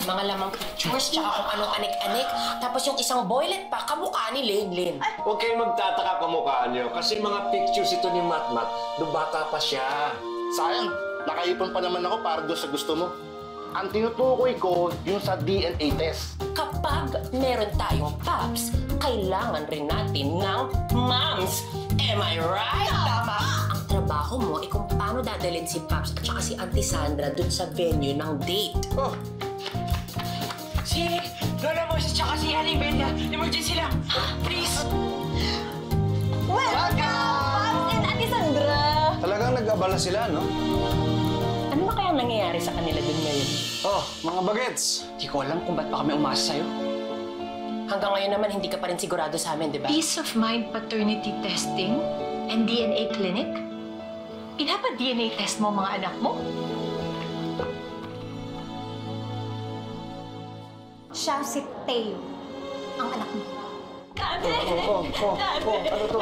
Mga lamang pictures, tsaka kung anong anik-anik. Tapos yung isang boylet pa, kamukha ni Lenlen. Huwag kayong magtataka kamukha niyo kasi mga pictures ito ni Matmat nung bata pa siya. Sayang, nakaipon pa naman ako para doon sa gusto mo. Ang tinutukoy ko, yung sa DNA test. Kapag meron tayong Pops, kailangan rin natin ng Moms. Am I right? Tama! Ang trabaho mo ay kung paano dadalhin si Pops at saka si Auntie Sandra dun sa venue ng date. Oh. Si Lola Moses tsaka si Aling Bella, emergency lang. Please! Welcome! Pops and Auntie Sandra! Talagang nag-abala sila, no? Ano ba kayang nangyayari sa kanila dun ngayon? Oh, mga bagets! Di ko alam kung ba't pa kami umasa sa'yo. Hanggang ngayon naman, hindi ka pa rin sigurado sa amin, di ba? Peace of mind paternity testing and DNA clinic? Pinapa-DNA test mo mga anak mo? Siya si Teo, ang anak mo. Dade! Ano to?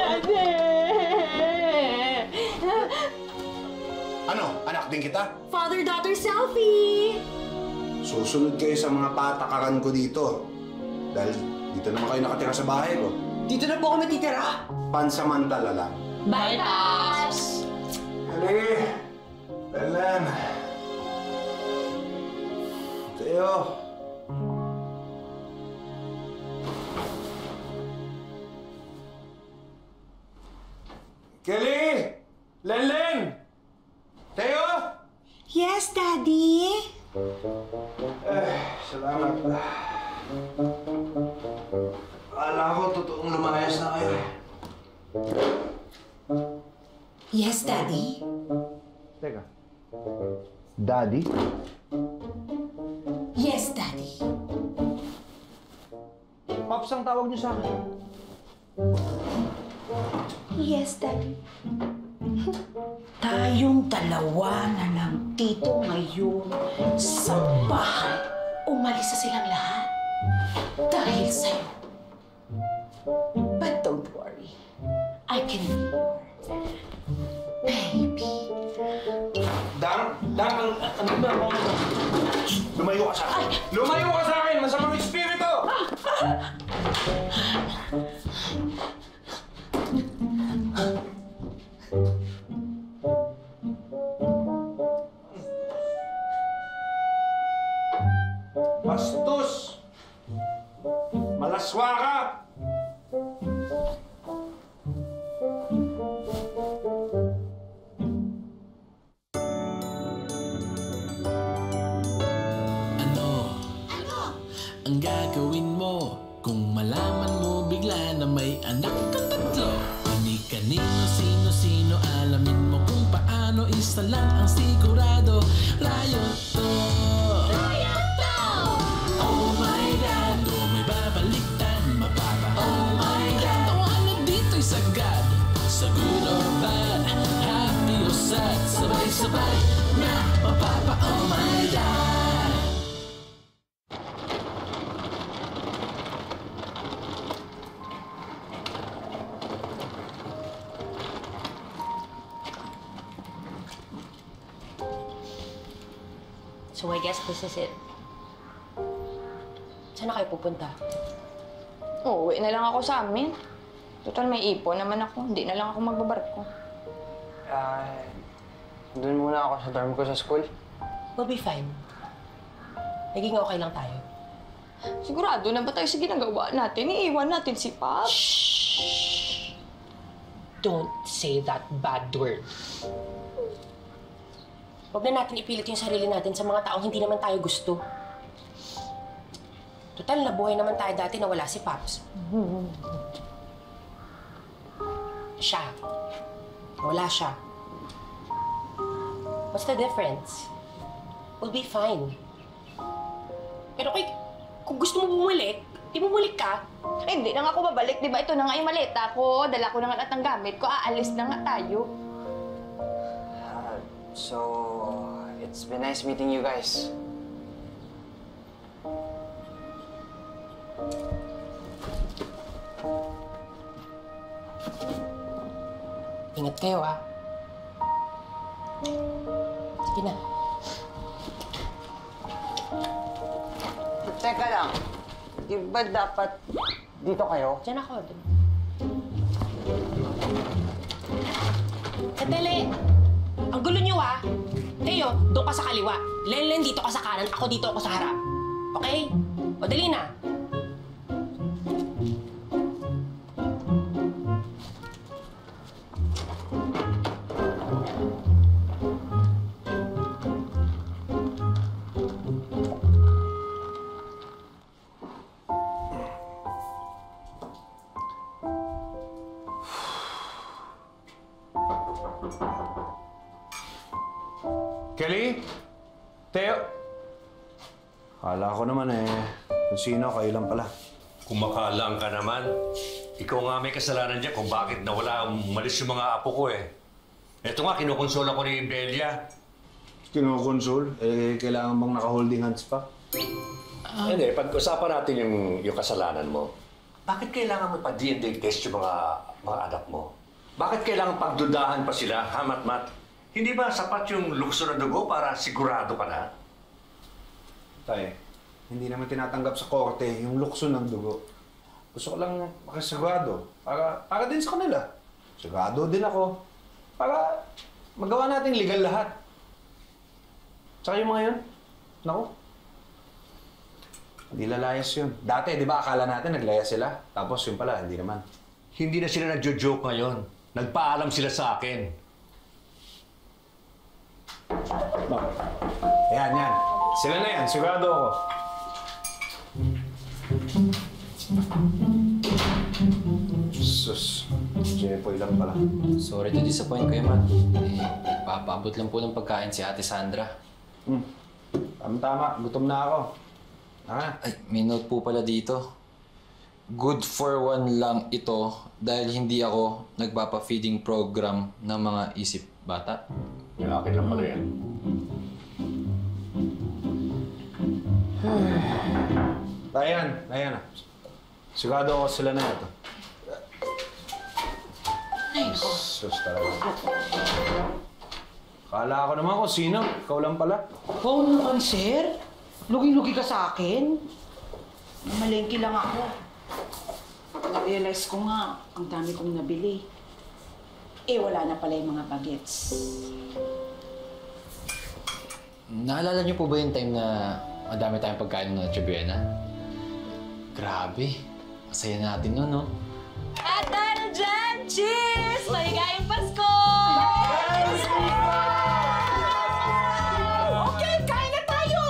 Ano, anak din kita? Father-daughter selfie! Susunod kayo sa mga patakaran ko dito. Dahil dito naman kayo nakatira sa bahay ko. Dito na po kami titira. Pansamantala lang. Bye, Pops! Hali! Belen! Teo! Kelly! Lenlen! Teo! Yes, Daddy? Salamat. Akala ko totoong lumayas na kayo. Yes, Daddy? Teka. Daddy? Yes, Daddy. Pops ang tawag niyo sa akin. Yes, Daddy. Tayong dalawa na lang dito ngayon sa bahay. Umalis na silang lahat dahil sa'yo. But don't worry. I can be yours. Baby. Dang, ano ba ako? Lumayo ka sa akin. Lumayo ka sa akin! Masamang espiritu! Bastos! Malaswa ka! Ang gagawin mo kung malaman mo bigla na may anak ka tatlo? Kanino, sino-sino, alamin mo kung paano. Isa lang ang sigurado, Riot to! Riot to! Oh my God, kung may babaliktad, mapapa oh my God. Tawanan dito'y sagad, sa good or bad, happy or sad, sabay-sabay na mapapa oh my God. So I guess this is it. Saan na kayo pupunta? Uuwi na lang ako sa amin. Total, may ipon naman ako. Hindi na lang ako magbabarko. Doon muna ako sa dorm ko sa school. We'll be fine. Naging okay lang tayo. Sigurado na ba tayo sa ginagawa natin? Iiwan natin si Pop? Shh! Don't say that bad word. Huwag na natin ipilit yung sarili natin sa mga taong hindi naman tayo gusto. Total, nabuhay naman tayo dati na wala si Pops. Siya. Wala siya. What's the difference? We'll be fine. Pero kung gusto mo bumalik, di bumalik ka. Eh, hindi na nga ako babalik. Di ba ito na nga yung maleta ko? Dala ko na nga lahat ng gamit ko. Aalis na nga tayo. So, it's been nice meeting you guys. Ingat kayo, ah. Sige na. Teka lang. Di ba dapat dito kayo? Diyan ako. Katele! Ang gulo niyo ah! Kayo, doon ka sa kaliwa. Len, dito ka sa kanan. Ako dito ako sa harap. Okay? O, dali na. Kelly? Teo? Kala ko naman kung sino, kayo lang pala. Kumakalang ka naman. Ikaw nga may kasalanan dyan kung bakit nawala, umalis yung mga apo ko Ito nga, kinukonsola ko ni Belia. Kinukonsol? Kailangan bang naka-holding hands pa? Hindi, pag-usapan natin yung kasalanan mo. Bakit kailangan mo pa-DNA test yung mga anak mo? Bakit kailangan pagdudahan pa sila, ha, Matmat? Hindi ba sapat yung lukso ng dugo para sigurado ka na? Tay, hindi naman tinatanggap sa korte yung lukso ng dugo. Gusto ko lang makasigurado. Para din sa kanila. Sigurado din ako. Para magawa natin legal lahat. Tsaka yung mga yun, naku. Hindi lalayas yun. Dati, di ba, akala natin naglayas sila. Tapos yun pala, hindi naman. Hindi na sila nagjo-joke ngayon. Nagpaalam sila sa akin. Yan. Sila na yan, sigurado ako. Sus, Jepoy lang pala. Sorry to disappoint kayo, Matt. Papaabot lang po ng pagkain si Ate Sandra. Tama, gutom na ako. Ay, may note po pala dito. Good for one lang ito dahil hindi ako nagpapa-feeding program ng mga isip bata. Yung akin lang pala yan. Ayan. Sigurado ako sila na ito. Sus talaga. Kala ko naman kung sino. Ikaw lang pala. Oo naman, sir. Lugi-lugi ka sa akin. Namalengke lang ako. Na-realize ko nga, ang dami kong nabili. Wala na pala yung mga bagets. Naalala niyo po ba yung time na madami tayong pagkain ng Noche Buena? Grabe. Masaya natin nun, no? At dahil dyan, cheers! Maligayang Pasko! Okay, kain na tayo!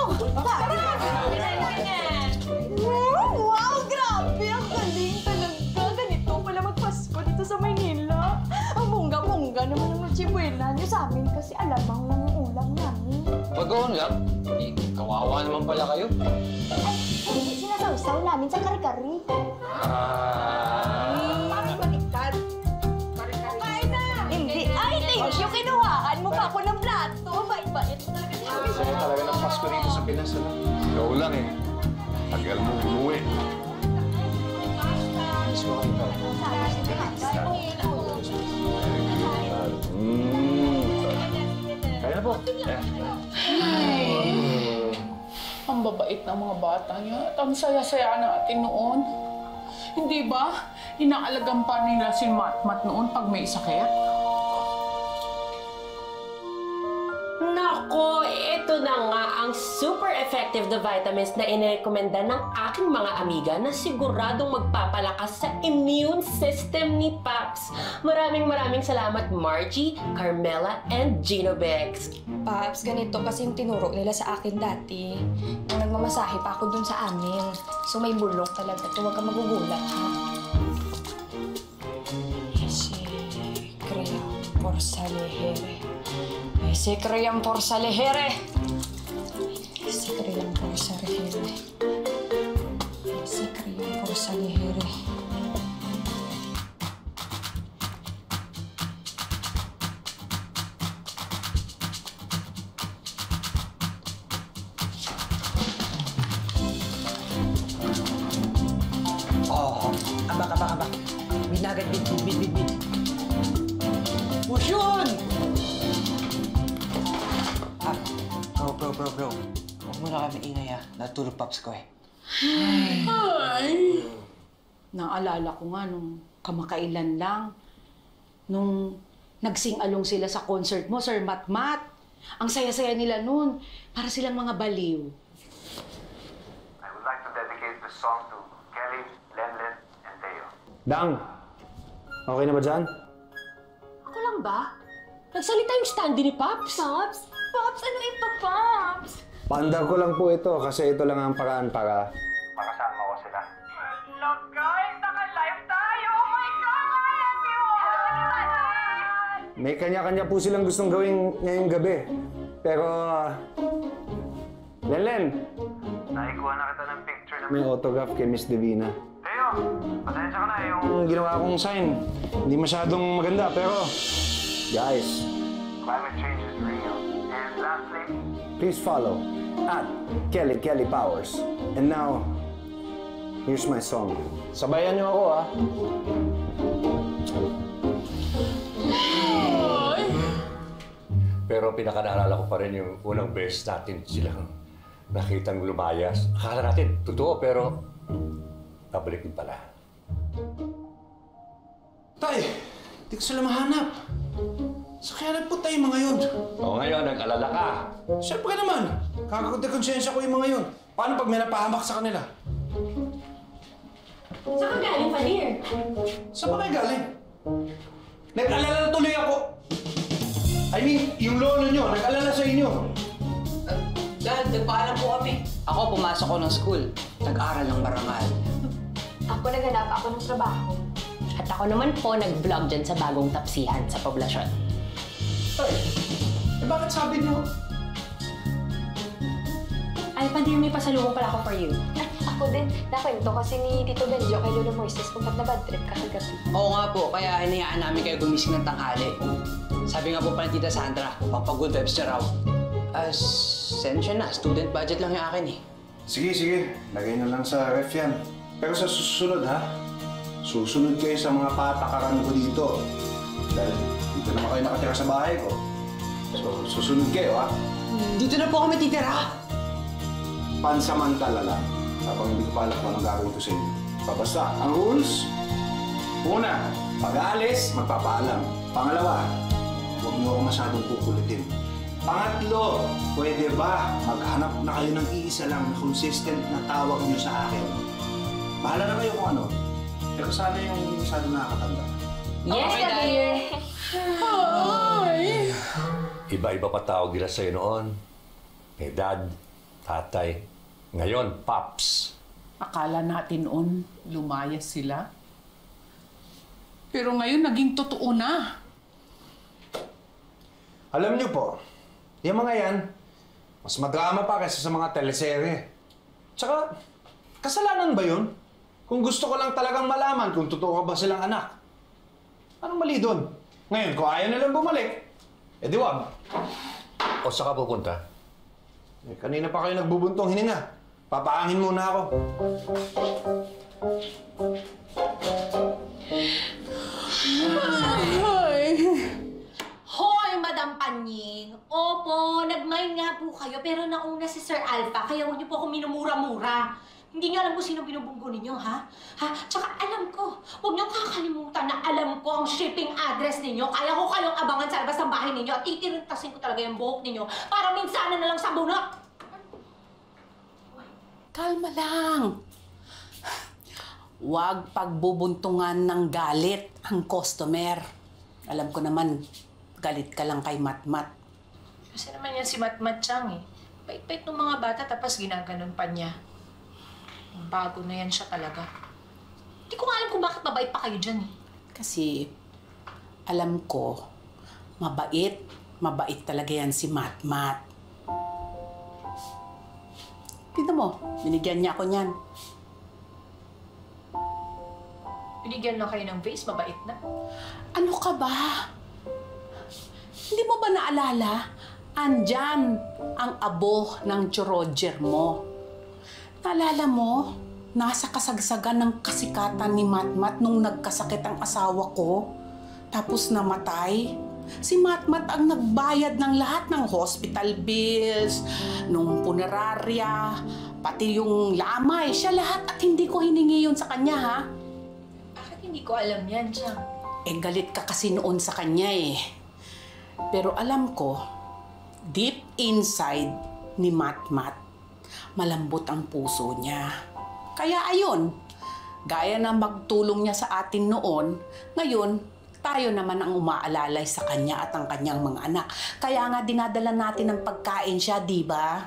Wow, grabe! Ang galing talaga. Ganito pala magpasko dito sa Maynila. Ang bongga-bongga naman ng Noche Buena niyo sa amin kasi alamang lang yung ulam namin. Pag-on lang. Kawawa naman pala kayo. Hindi sinasawsaw namin sa kari-kari. Parang baliktad. Kain na! Hindi. Ay, thank you. Kinuhaan mo pa ako ng plato. Bait-bait mo talaga siya. Saya talaga ng Pasko dito sa Pinas. Ikaw lang Tagal mo umuwi. Miss ko kayo pa. Kaya na po. Ang babait ng mga bata niya at ang saya-saya natin noon. Hindi ba? Inaalagan pa nila si Matmat noon pag may sakit. Nako, ito na nga ang super effective na vitamins na inirekomenda ng aking mga amiga na siguradong magpapalakas sa immune system ni Paps. Maraming salamat Margie, Carmela, and Genobex. Paps, ganito kasi yung tinuro nila sa akin dati. Nung nagmamasahe pa ako dun sa amin. So may bulok talaga. Huwag kang magugulat, ha? Ese crean por salejere. Ese crean por salejere. Ese crean por salejere. Abak. Binagat, bid. Push yun! Bro. Huwag mo na kami ingay, ha? Natulog paps ko, Ay. Naalala ko nga nung kamakailan lang, nung nagsing-along sila sa concert mo, Sir Matmat. Ang saya-saya nila nun. Para silang mga baliw. I would like to dedicate this song to Kelly, Lenlen, and Teo. Dang, okay na ba dyan? Ako lang ba? Nagsalita yung standee ni Pops. Pops? Pops, ano ito, Pops? Paandar ko lang po ito kasi ito lang ang paraan para... Makasama ko sila. Look guys, naka-live tayo! Oh my God, everyone! May kanya-kanya po silang gustong gawin ngayong gabi. Pero... Lenlen, Naikuha na kita ng picture ng... may autograph kay Miss Divina. Teo, pasensya ka na yung... Yung ginawa kong sign, hindi masyadong maganda pero... Guys, Climate change is real. And lastly, please follow at Kelly Powers. And now, here's my song. Sabayan niyo ako, ha? Pero pinakanaalala ko pa rin yung unang beses natin silang nakitang lumayas. Akala natin, totoo, pero nabalik din pala. Tay, di ko sila mahanap. Sa kaya nagpunta yung mga yun. O ngayon, nag-alala ka. Siyempre naman, kakakunti konsensya ko yung mga yun. Paano pag may napahamak sa kanila? Saan ka galing, Palir? Saan ba kayo galing? Nag-alala na tuloy ako. I mean, yung lolo nyo, nag-alala sa inyo. Dad, nagpaalam po kami. Ako, pumasok ko ng school. Nag-aral ng marangal. Ako naghanap ako ng trabaho. At ako naman po nag-vlog dyan sa bagong tapsihan sa poblasyon. Tay, bakit sabi nyo? Ay, Palir, may pasalubong pala ako for you. Ay, ako din. Nakwento kasi ni Tito Benjo kay Lolo Moises kung ba't na-bad trip ka kagabi. Oo nga po, kaya hinayaan namin kayo gumising ng tanghali. Sabi nga po pa ni Tita Sandra, pampag-good vibes na raw. Sensya na, student budget lang yung akin eh. Sige. Lagay nyo lang sa ref yan. Pero sa susunod, ha? Susunod kayo sa mga patakaran ko dito. Dahil dito naman kayo nakatira sa bahay ko. So, susunod kayo, ha? Dito na po kami titira. Pansamantala lang. Habang hindi ko pa alam kung anong gagawin ko sa inyo. Basta, ang rules, una, pag-aalis, magpapaalam. Pangalawa, huwag niyo ako masyadong kukulitin. Pangatlo, pwede ba maghanap na kayo ng iisa lang na consistent na tawag niyo sa akin? Bahala na kayo kung ano. Pero sana yung hindi masyadong nakakatanda. Yes, Okay, Palir! Ay! Iba-iba pa tawag nila sa'yo noon. May dad, tatay, ngayon, Pops. Akala natin noon, lumayas sila. Pero ngayon, naging totoo na. Alam niyo po, yung mga yan, mas madrama pa kaysa sa mga teleserye. Tsaka, kasalanan ba yun? Kung gusto ko lang talagang malaman kung totoo ba silang anak. Anong mali doon? Ngayon, kung ayaw nilang bumalik, edi wag. O saan ka pupunta? Eh, kanina pa kayo nagbubuntong hininga. Papaangin muna ako. Hoy, Madam Panying! Opo, nag-mind nga po kayo, pero nauna si Sir Alpha, kaya huwag niyo po akong minumura-mura. Hindi niyo alam kung sino binubunggo ninyo, ha? Tsaka alam ko, huwag niyo kakalimutan na alam ko ang shipping address ninyo. Kaya ko kayong abangan sa labas ng bahay ninyo at titirintasin ko talaga yung buhok ninyo para minsanan na lang sa bunot. Kalma lang. Huwag pagbubuntungan ng galit ang customer. Alam ko naman, galit ka lang kay Matmat. Kasi naman yan si Matmat Chang eh. Bait-bait ng mga bata tapos ginaganon pa niya. Bago na yan siya talaga. Hindi ko nga alam kung bakit mabait pa kayo dyan eh. Kasi alam ko, mabait talaga yan si Matmat. Tignan mo, binigyan niya ako niyan. Binigyan lang kayo ng vase, mabait na. Ano ka ba? Hindi mo ba naalala? Andyan ang abo ng Roger mo. Naalala mo, nasa kasagsagan ng kasikatan ni Matmat nung nagkasakit ang asawa ko, tapos namatay. Si Matmat ang nagbayad ng lahat ng hospital bills, nung punerarya, pati yung lamay, siya lahat at hindi ko hiningi yun sa kanya, ha? Bakit hindi ko alam yan, Chang? Eh, galit ka kasi noon sa kanya eh. Pero alam ko, deep inside ni Matmat, malambot ang puso niya. Kaya ayun, gaya na magtulong niya sa atin noon, ngayon, tayo naman ang umaalalay sa kanya at ang kanyang mga anak. Kaya nga dinadala natin ng pagkain siya, di ba?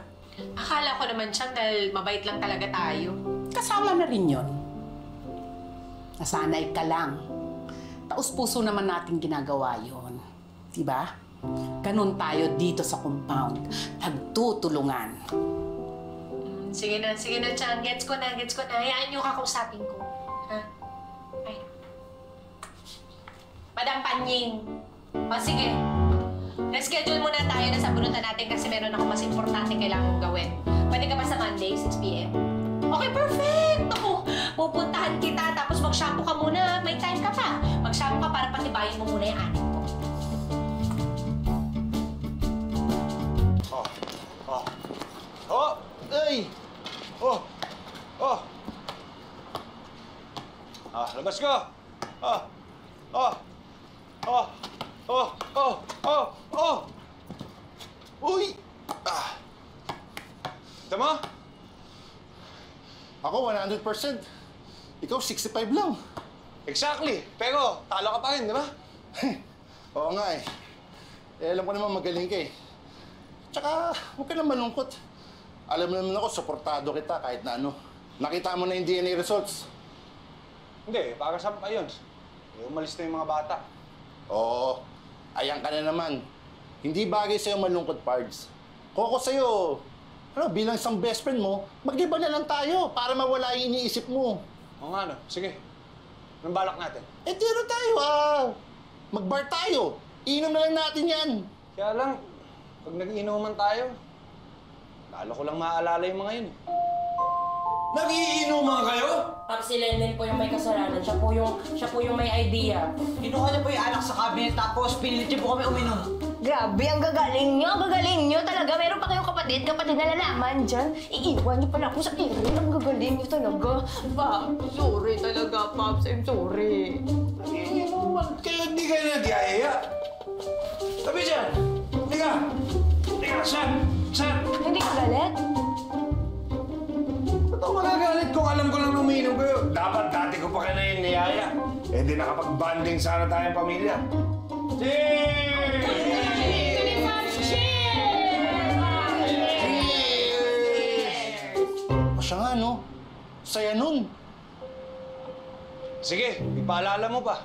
Akala ko naman siyang dahil mabait lang talaga tayo. Kasama na rin yun. Nasanay ka lang. Taos-puso naman natin ginagawa yun. Di ba? Ganun tayo dito sa compound. Nagtutulungan. Sige na, Chang. Gets ko na. Hayaan niyo kakausapin ko. Ha? Ay. Madam Panying. O sige. Reschedule muna tayo na sabunutan natin kasi meron ako mas importante kailangan kong gawin. Pwede ka ba sa Monday, 6 p.m.? Okay, perfect! Ako, pupuntahan kita tapos mag-shampoo ka muna. May time ka pa. Mag-shampoo ka para patibayin mo muna yung ating ko. Ay! Labas ko! Uy! Tama? Ako 100%. Ikaw 65 lang. Exactly. Pero talo ka pa rin, di ba? Oo nga eh. Alam ko naman magaling ka eh. Tsaka huwag ka naman malungkot. Alam mo naman ako, suportado kita kahit na ano. Nakita mo na yung DNA results. Hindi, para saan pa yun? Umalis na yung mga bata. Oo, ayan ka na naman. Hindi bagay sa'yo malungkot, Pards. Kung ako sa'yo, bilang isang best friend mo, mag-iba na lang tayo para mawala yung iniisip mo. Oo nga, no? Sige. Anong balak natin? Tira tayo, mag-bar tayo. Inom na lang natin yan. Kaya lang, pag nag-inuman tayo, lalo ko lang maaalala yung mga yun. Nag-iinuman kayo? Pag si Lenlen po yung may kasalanan, siya po yung may idea. Kinuha niyo po yung anak sa cabinet tapos pinilit niyo po kami uminom. Grabe, ang gagaling nyo talaga. Meron pa kayong kapatid na lalaman dyan. Iiwan nyo pala ako sa area. Ang gagaling nyo talaga. Pops, sorry talaga, Pops. I'm sorry. Nag-iinuman kayo, hindi kayo nagyayaya. Tabi dyan! Liga, San? Hindi ka galit? Ba't ako magagalit kung alam ko lang umiinom kayo? Dapat dati ko pa kayo na yung niyaya. Eh di nakapag-banding sana tayong pamilya. Cheers! O siya nga, no? Saya nun. Sige, ipaalala mo pa.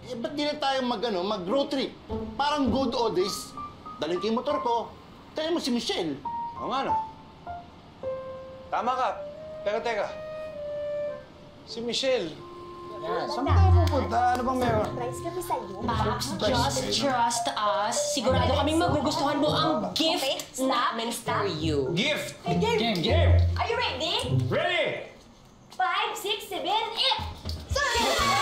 Ba't di na tayo mag-road trip? Parang good old days. Dalhin ko yung motor ko. Tayo mo si Michelle. Oo nga, no? Tama ka. Pero teka. Si Michelle. Saan tayo pupunta? Ano bang meron? Surprise kami sa'yo. Pops, just trust us. Sigurado kaming magugustuhan mo ang gift namin for you. Gift! Game! Are you ready? Ready! 5, 6, 7, 8! Surprise!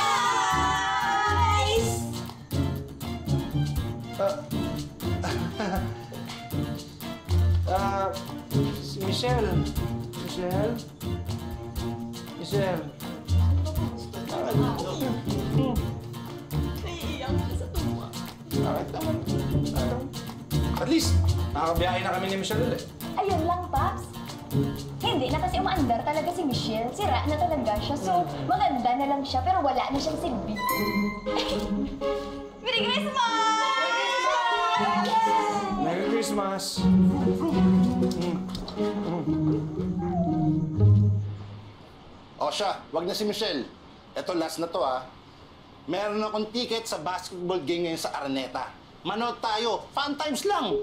Si Michelle. Bakit naman? At least, nakakabiyahe na kami ni Michelle ulit. Ayun lang, Paps. Hindi na kasi umaandar talaga si Michelle. Sira na talaga siya. So, maganda na lang siya pero wala na siyang silbi. Merry Christmas! Merry Christmas! O siya, wag na si Michelle. Ito, last na to, Meron akong ticket sa basketball game ngayon sa Araneta. Manood tayo. Fun times lang.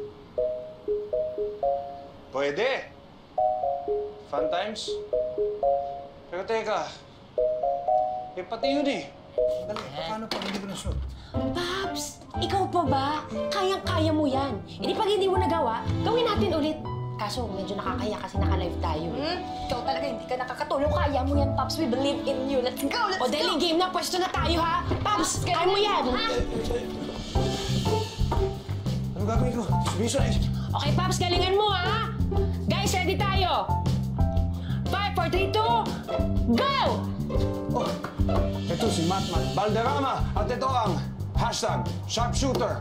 Pwede. Fun times. Pero teka. Pati yun eh. Paano pag hindi ko na-shoot? Paps, ikaw pa ba? Kayang-kaya mo yan. Hindi pag hindi mo nagawa, gawin natin ulit. Kaso medyo nakakaya kasi naka-live tayo. Ikaw talaga hindi ka nakakatulong. Kaya mo yan, Pops. We believe in you. Let's go! Let's go! O dali, game na. Pwesto na tayo, ha? Pops, kaya mo yan. gagawin ko? Biso na. Okay, Paps, galingan mo, ha? Guys, ready tayo. 5, 4, 3, 2, go! Oh, ito si Matmat Valderrama at ito ang #sharpshooter.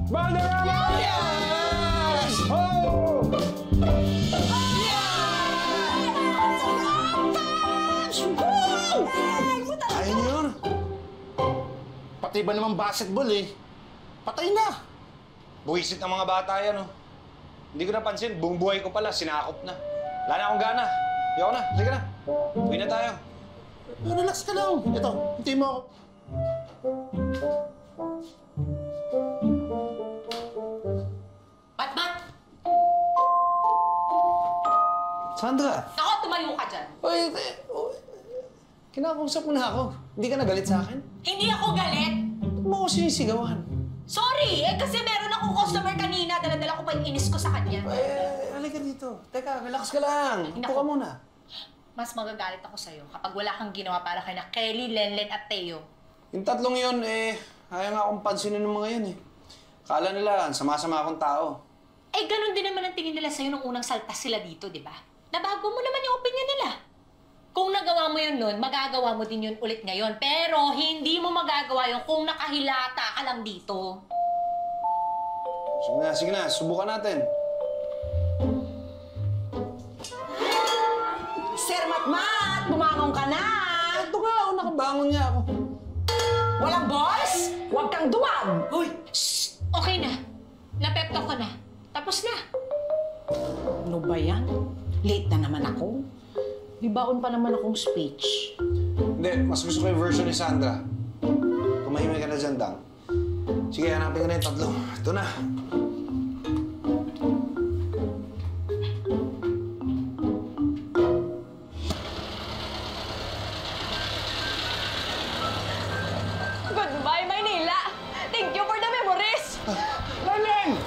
Valderrama! Yes! Oh! Kaya niyo yun? Pati ba naman basketball eh? Patay na! Buwisit ng mga bata yan, oh. Hindi ko napansin, buong buhay ko pala, sinakop na. Wala na akong gana. Ayoko na, sige na. Uwi na tayo. Relax ka lang. Ito, hindi mo ako. Bat! Sandra! Ako, tumayo ka dyan. Oy, kinakausap mo na ako. Hindi ka nagalit sa akin? Hindi ako galit. Ba't mo ako sinisigawan? Sorry, kasi meron akong customer kanina. Dala-dala ko pa yung inis ko sa kanya. Halika dito. Teka, relax ka lang. Upo ka muna. Mas magagalit ako sa'yo kapag wala kang ginawa para kay na Kelly, Lenlen at Teo. Yung tatlong yun, ayaw nga akong pansinin ng mga yun, Kala nila, sama-sama akong tao. Ganun din naman ang tingin nila sa'yo nung unang saltas sila dito, di ba? Nabago mo naman yung opinion nila. Kung nagawa mo yun nun, magagawa mo din yun ulit ngayon. Pero hindi mo magagawa yun kung nakahilata ka lang dito. Sige na. Subukan natin. Sir Matmat, bumangon ka na! Ito nga, nakabangon niya ako. Walang boss? Huwag kang duwag! Uy! Shh! Okay na. Napepto ko na. Tapos na. Ano ba yan? Late na naman ako. May baon pa naman akong speech. Hindi, mas gusto ko yung version ni Sandra. Tumahimik ka na dyan, Dang. Sige, hanapin ko na yung tatlo. Ito na. Goodbye, Maynila! Thank you for the memories! Lenlen!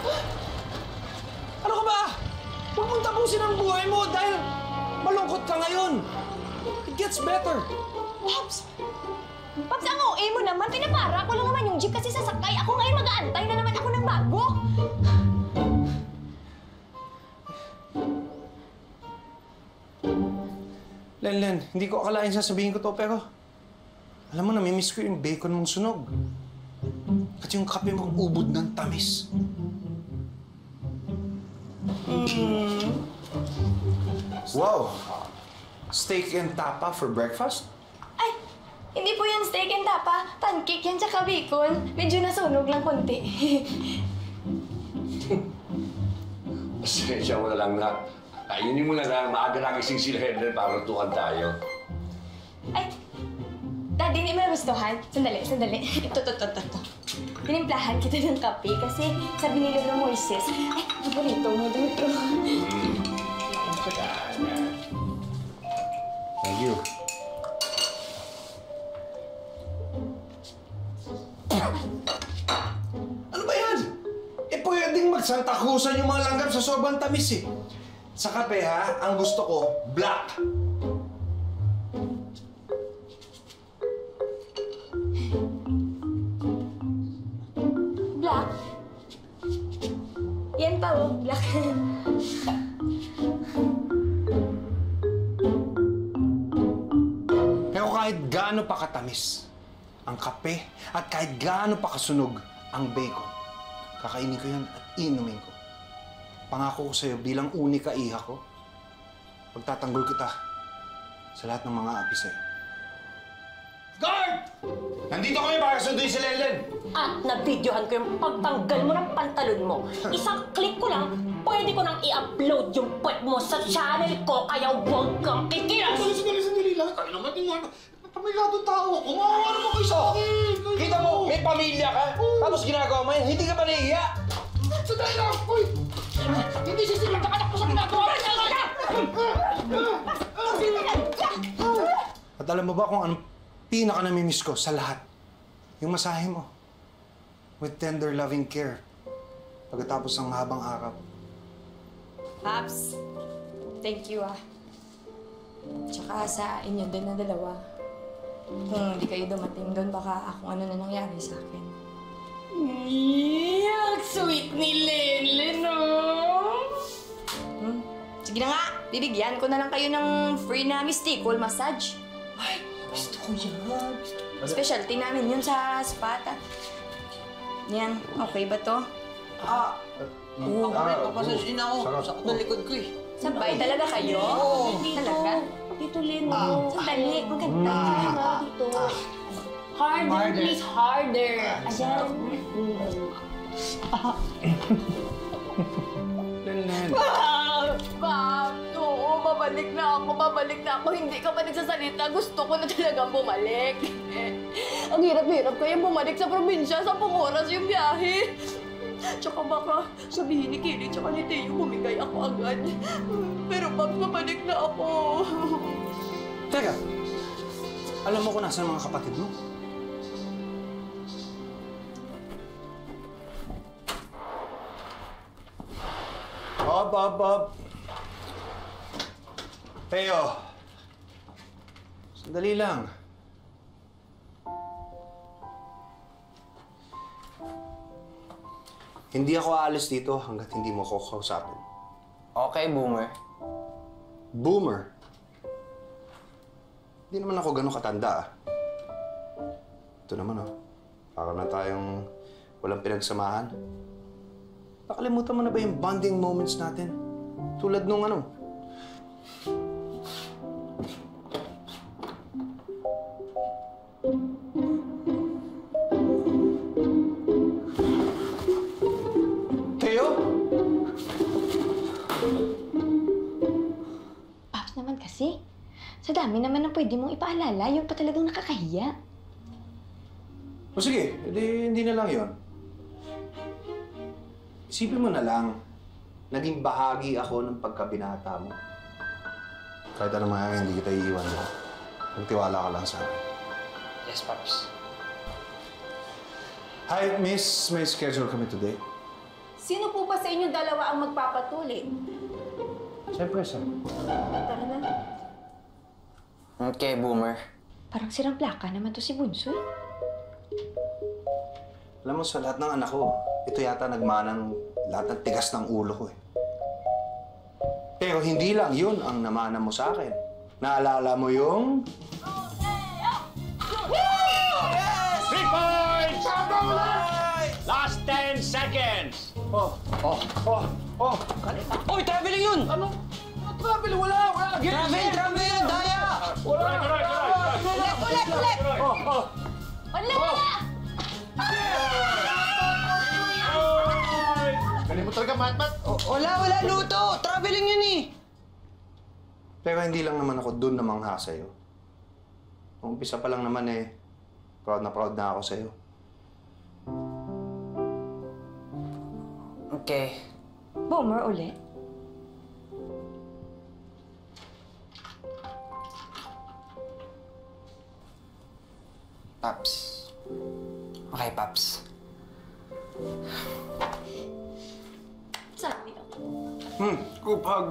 Ano ka ba? Huwag mong tapusin ang buhay mo dahil malungkot ka ngayon. It gets better. Pops! Pops, ang OA mo naman. Pinapara ko lang naman yung jeep kasi sasakay. Ako ngayon mag-aantay na naman ako ng bago. Lenlen, hindi ko akalain sasabihin ko to, pero alam mo, namimiss ko yung bacon mong sunog. At yung kape mong ubod ng tamis. Wow! Steak and tapa for breakfast? Ay, hindi po yan steak and tapa. Pancake yan tsaka bacon. Medyo nasunog lang konti. Pasensya mo na lang na. Ayunin mo na lang, maaga na gising sila Henry para lutukan tayo. Ay, Daddy, hindi mo nagustuhan? Sandali. Ito. Tinimplahan kita ng kape kasi sabi ni Lolo Moises, ay, paborito mo dito. Thank you. Ano ba yan? Pwedeng mag-Santa Cruzan yung mga langgam sa sobrang tamis, Sa kape, ha, ang gusto ko, black. Black? Yan pa, black. Pero kahit gaano pa katamis ang kape at kahit gaano pa kasunog ang bacon, kakainin ko yun at inumin ko. Pangako ko sa'yo bilang unika iha ko, pagtatanggol kita sa lahat ng mga api sa'yo. Guard! Nandito kami para sunduin si Lenlen! At nabidyohan ko yung pagtanggal mo ng pantalon mo. Isang click ko lang, pwede ko nang i-upload yung puwet mo sa channel ko, kaya huwag kang kikilas! Sandali lang. Tayo naman yung pamilyadong tao ako. Maawa naman kayo sa akin. Kita mo, may pamilya ka, tapos ginagawa mo yan, hindi ka ba nahihiya? Sandali lang. Uy! Hindi sisilang anak ko sa ginagawa. At alam mo ba kung anong pinaka-namimiss ko sa lahat? Yung masahe mo. With tender, loving care. Pagkatapos ng mahabang araw. Pops, thank you Tsaka sa inyo din na dalawa. Kung hindi kayo dumating doon, baka akong ano na nangyari sa akin. Ang sweet ni Lenlen, no? Sige na nga, bibigyan ko na lang kayo ng free na mystical massage. Ay, gusto ko yan. Specialty namin yun sa spata. Yan, okay ba to? Ako rin, papasasin ako. Sakot na likod ko eh. Sabay talaga kayo? Talaga? Dito, Leno. Sandali, maganda. Dito. Harder, please. Harder. Ayan. Lenlen. Oo, babalik na ako. Hindi ka pa nagsasalita. Gusto ko na talagang bumalik. Ang hirap-hirap kaya bumalik sa probinsya. 10 oras yung biyahe. Tsaka baka sabihin ni Kelly tsaka ni Teo, bumigay ako agad. Pero Pops, babalik na ako. Teka, alam mo kung nasa mga kapatid mo? Bob. Teo. Sandali lang. Hindi ako aalis dito hanggat hindi mo ako kausapin. Okay, Boomer. Boomer? Hindi naman ako ganun katanda, ah. Ito naman, oh. Para na tayong walang pinagsamahan. Nakalimutan mo na ba yung bonding moments natin? Tulad nung ano? Teo? Pops naman kasi. Sa dami naman na pwede mong ipaalala, yun pa talagang nakakahiya. O sige, hindi na lang yon. Isipin mo na lang, naging bahagi ako ng pagkabinata mo. Kahit ano mga hindi kita iiwan mo. Magtiwala ka lang sa akin. Yes, Pops. Hi, Miss. May schedule kami today. Sino po ba sa inyo dalawa ang magpapatuli? Siyempre, sir. Tara na. Okay, Boomer. Parang sirang plaka naman to si Bunso eh. Alam mo, sa lahat ng anak ko, ito yata nagmanang lahat ng tigas ng ulo ko eh. Pero hindi lang yun ang namana mo sa akin. Naalala mo yung... 3 points! Last 10 seconds! Uy, traveling yun! Ano? Travel? Wala! Travel yun! Daya! Ulit! Galing mo talaga, Matmat. Wala, Luto! Traveling yun eh! Pero hindi lang naman ako dun namangha sa'yo. Umpisa pa lang naman eh, proud na ako sa'yo. Okay. Boomer ulit. Paps. Okay, Paps. Sabi ako. Gupag.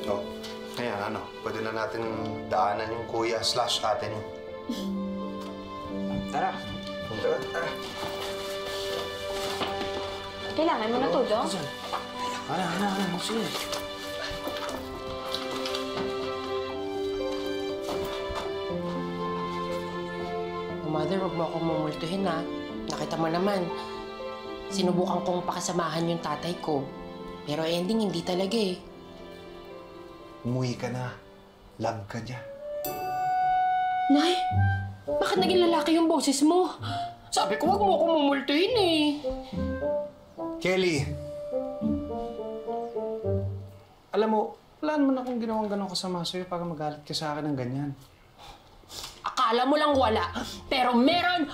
Oh, ayan, ano, pwede na natin daanan yung kuya/ate niyo. Tara. Tara. Kailangan mo na tulong? Ano, sige. Mother, huwag mo akong mumultuhin, ha? Nakita mo naman, sinubukan kong pakasamahan yung tatay ko. Pero ending, hindi talaga eh. Umuwi ka na. Love ka niya. Nay, bakit naging lalaki yung boses mo? Sabi ko, huwag mo akong mumultuhin eh. Kelly! Alam mo, wala naman akong ginawang ganong kasama sa'yo para magalit ka sa akin ng ganyan. Akala mo lang wala, pero meron!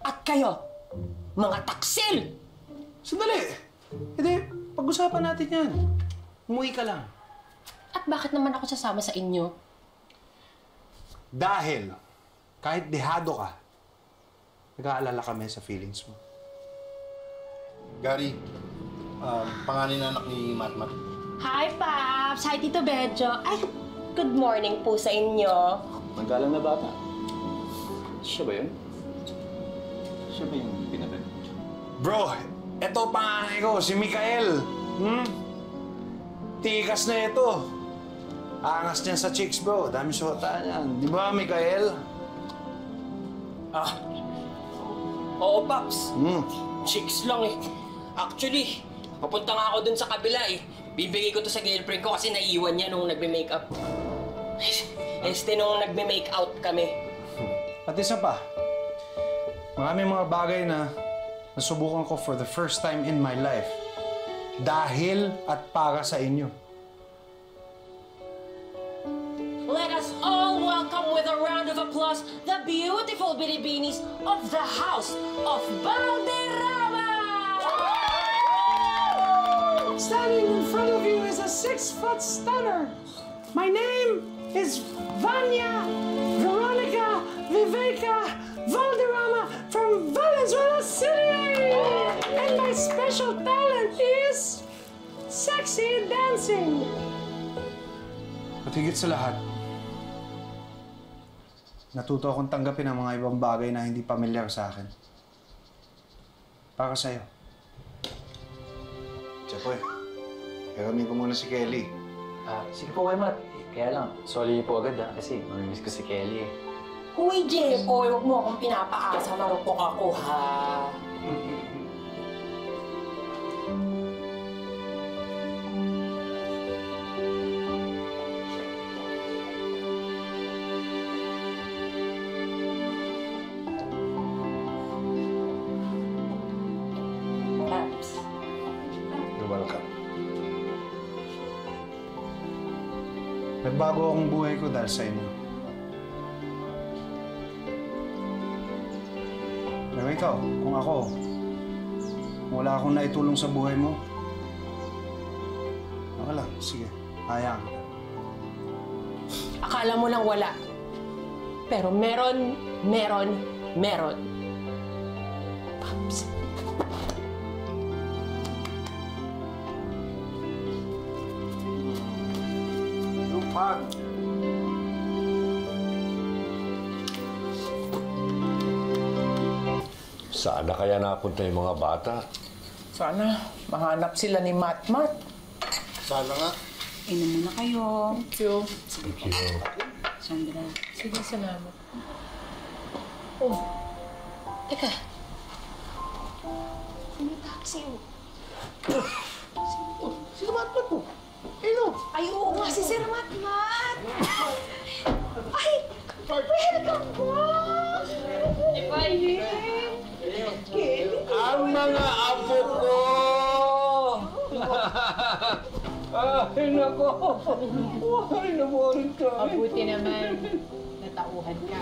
At kayo, mga taksil! Sandali! Hindi, pag-usapan natin yan. Umuwi ka lang. At bakit naman ako sasama sa inyo? Dahil, kahit dehado ka, nag-aalala kami sa feelings mo. Gary, pangalan na anak ni Matmat. Hi, Paps! Hi, Tito Bedjo. Ay, good morning po sa inyo. Magkalang na bata. Siya ba yun? Siya ba yung pinabit? Bro, eto panganay ko, si Mikael. Tikas na ito. Angas niyan sa chicks, bro. Dami sota niyan. Di ba, Mikael? Oo, Paps. Chicks lang eh. Actually, papunta nga ako dun sa kabila eh. Bibigay ko to sa girlfriend ko kasi naiwan niya nung nagme-makeup. Nung nagme-make out kami. At isa pa, maraming mga bagay na nasubukan ko for the first time in my life. Dahil at para sa inyo. Let us all welcome with a round of applause the beautiful binibinis of the House of Valderrama! Standing in front of you is a 6-foot stunner. My name is Vanya Veronica Viveka Valderrama from Valenzuela City! And my special talent is sexy dancing. At higit sa lahat, natuto akong tanggapin ang mga ibang bagay na hindi pamilyar sa akin. Para sa'yo. Chapoy, hiramin ko muna si Kelly. Sige po kayo, Matt. Kaya lang, sorry niyo po agad kasi mamimiss ko si Kelly eh. Uy, Jeko, huwag mo akong pinapaasa. Marupok ako, ha? Paps. You're welcome. Nagbago akong buhay ko dahil sa inyo. Pero ikaw, kung ako, wala akong naitulong sa buhay mo, wala, sige, hayaan kita. Akala mo lang wala. Pero meron. Paps. Lupag! Saan na kaya napunta yung mga bata? Sana mahanap sila ni Matmat. Sana nga. Inom muna kayo. Thank you. Thank you. Sandra. Sige, salamat. Oh. Teka. May taxi. Sino Matmat po? Hello? Ay, oo nga si Sir Matmat. Ay, welcome po. Ang mga apo ko! Ay, nako! Ay, naborin ka. Mabuti naman. Natauhan ka.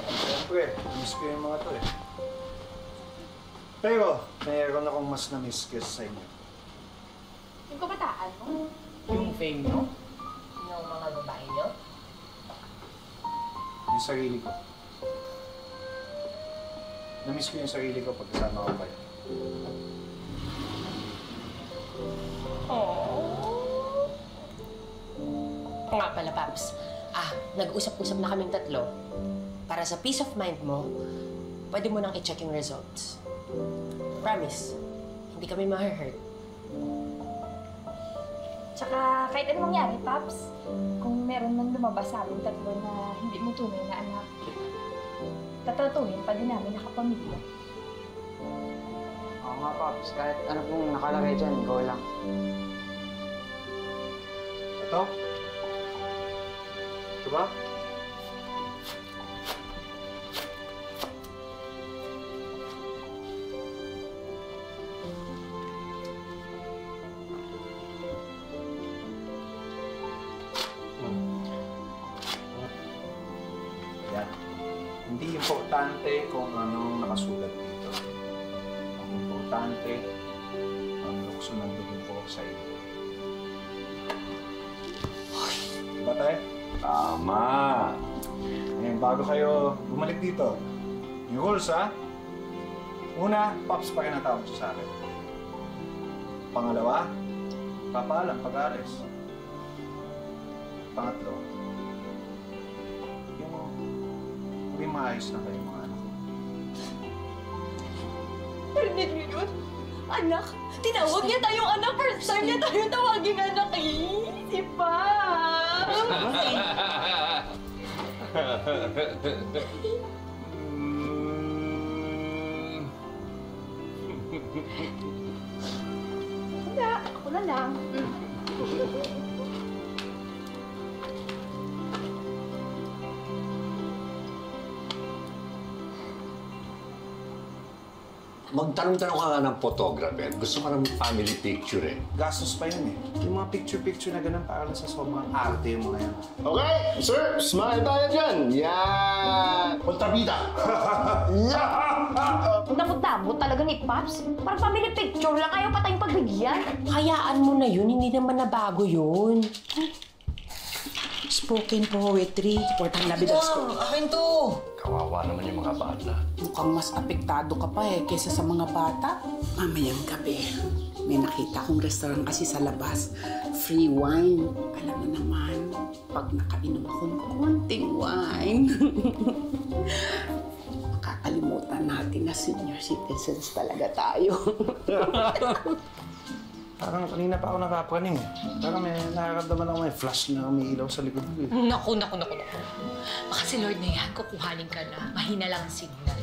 Siyempre, miss ko yung mga to eh. Pero, mayroon akong mas na-miss sa inyo. Yung kabataan mo? Yung fame nyo? Yung mga babae nyo? Yung sarili ko. Na-miss ko yung sarili ko pagkasama ko kayo. Oo nga pala, Paps. Nag-usap-usap na kaming tatlo. Para sa peace of mind mo, pwede mo nang i-check yung results. Promise, hindi kami ma-hurt. Tsaka kahit ano mangyari, Paps, kung meron man lumabas sa amin tatlo na hindi mo tunay na anak, tatratuhin pa din namin nakapamilya. Oo nga, Pops. Kahit ano pong nakalagay dyan, go lang. Ito? Ito ba? Yan. Hindi importante kung anong nakasulat dito. Ang importante, ang lukso ng dugo ko sa iyo. Diba tayo? Tama! Ngayon, bago kayo bumalik dito, yung rules ha? Una, Pops pa rin natawag sa akin. Pangalawa, Papaalam pag-alis. Pangatlo, yung maging maayos na kayo mga anak. Narinig niyo yun? Anak? Tinawag niya tayong anak. First time niya tayo tawaging anak eh. Si Pops! Wala, ako na lang. Magtanong-tanong ka nga ng photographer. Gusto ka ng family picture eh. Gastos pa yun eh. Yung mga picture-picture na ganun para lang sa sobrang arte yung mga yan. Okay, sir, smile tayo dyan. Yan! Kontrabida! Yan! Damot-damot talaga ni Pops. Parang family picture lang, ayaw pa tayong pagbigyan. Hayaan mo na yun, hindi naman nabago yun. Spoken poetry. Portang labidas ko. Akin to! Kawawa naman yung mga bata. Mukhang mas apektado ka pa eh kaysa sa mga bata. Mamayang gabi, may nakita akong restaurant kasi sa labas. Free wine. Alam mo naman, pag nakainom akong konting wine, makakalimutan natin na senior citizens talaga tayo. Parang kanina pa ako nakapraning eh. Parang may nakaramdaman ako may flash na umiilaw sa likod ko eh. Naku. Baka si Lord na yan, kukuhanin ka na. Mahina lang ang signal.